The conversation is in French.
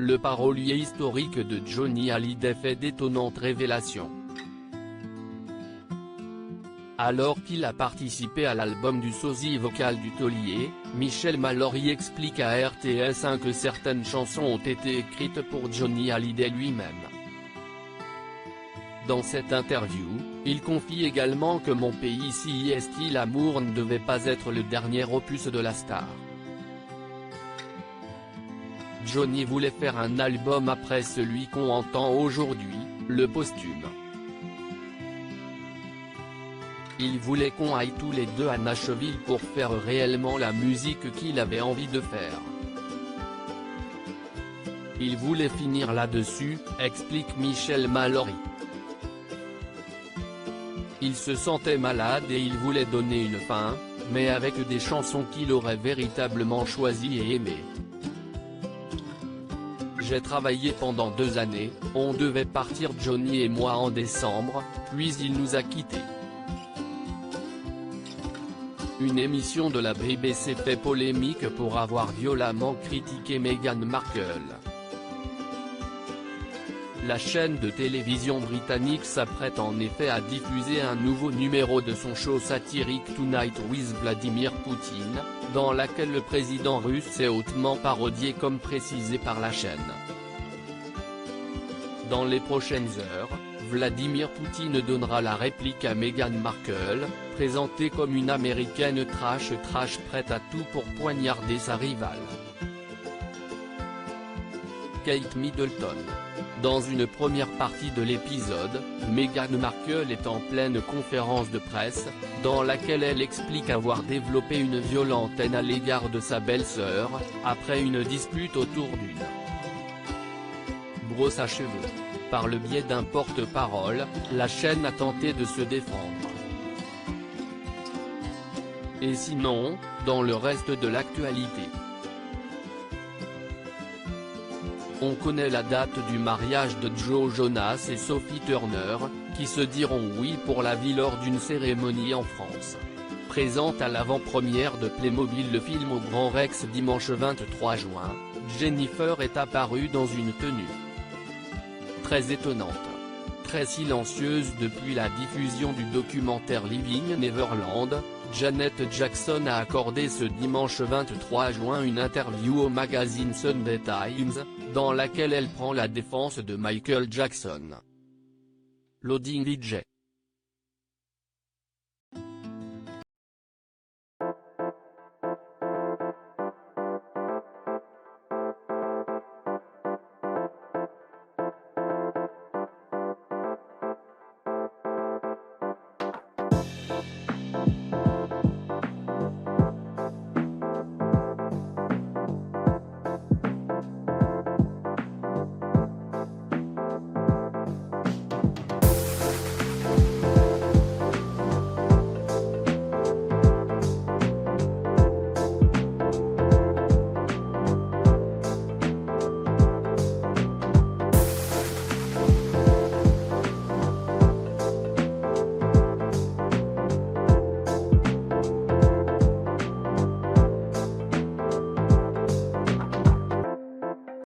le parolier historique de Johnny Hallyday fait d'étonnantes révélations. Alors qu'il a participé à l'album du sosie vocal du taulier, Michel Mallory explique à RTS1 que certaines chansons ont été écrites pour Johnny Hallyday lui-même. Dans cette interview, il confie également que Mon pays si est l'amour ne devait pas être le dernier opus de la star. Johnny voulait faire un album après celui qu'on entend aujourd'hui, le posthume. Il voulait qu'on aille tous les deux à Nashville pour faire réellement la musique qu'il avait envie de faire. Il voulait finir là-dessus, explique Michel Mallory. Il se sentait malade et il voulait donner une fin, mais avec des chansons qu'il aurait véritablement choisies et aimées. J'ai travaillé pendant 2 années, on devait partir Johnny et moi en décembre, puis il nous a quittés. Une émission de la BBC fait polémique pour avoir violemment critiqué Meghan Markle. La chaîne de télévision britannique s'apprête en effet à diffuser un nouveau numéro de son show satirique Tonight with Vladimir Poutine, dans laquelle le président russe est hautement parodié comme précisé par la chaîne. Dans les prochaines heures, Vladimir Poutine donnera la réplique à Meghan Markle, présentée comme une américaine trash prête à tout pour poignarder sa rivale. Kate Middleton. Dans une première partie de l'épisode, Meghan Markle est en pleine conférence de presse, dans laquelle elle explique avoir développé une violente haine à l'égard de sa belle-sœur, après une dispute autour d'une brosse à cheveux. Par le biais d'un porte-parole, la chaîne a tenté de se défendre. Et sinon, dans le reste de l'actualité, on connaît la date du mariage de Joe Jonas et Sophie Turner, qui se diront oui pour la vie lors d'une cérémonie en France. Présente à l'avant-première de Playmobil le film au Grand Rex dimanche 23 juin, Jennifer est apparue dans une tenue très étonnante, très silencieuse depuis la diffusion du documentaire Living Neverland. Janet Jackson a accordé ce dimanche 23 juin une interview au magazine Sunday Times, dans laquelle elle prend la défense de Michael Jackson. Loading DJ.